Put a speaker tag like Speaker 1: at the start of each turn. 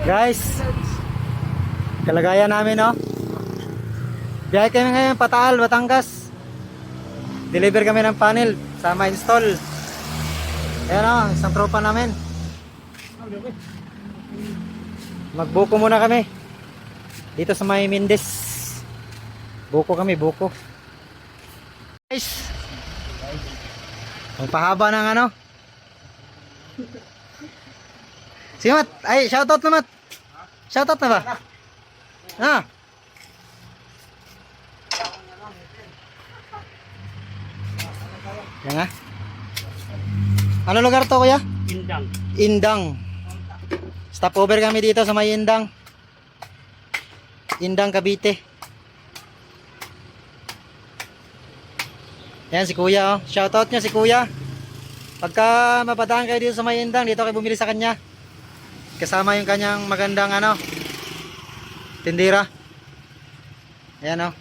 Speaker 1: Guys, kalagayan namin, no? Biyahe kami ngayon, Pataal, Batangas. Deliver kami ng panel sa ma-install. Ayan, o, isang tropa namin. Magbuko muna kami dito sa may Mindes. Buko kami, buko. Guys, magpahaba ng ano. Sige, Mat. Ay, shoutout na, Mat. Shoutout na ba? Ha? Yan nga. Ano lugar to, kuya?
Speaker 2: Indang.
Speaker 1: Indang. Stopover kami dito sa may Indang. Indang, Cavite. Yan si kuya, oh. Shoutout nyo si kuya. Pagka mapadaan kayo dito sa may Indang, dito kayo bumili sa kanya. Kasama yung kanyang magandang ano, tindira. Ayan, oh.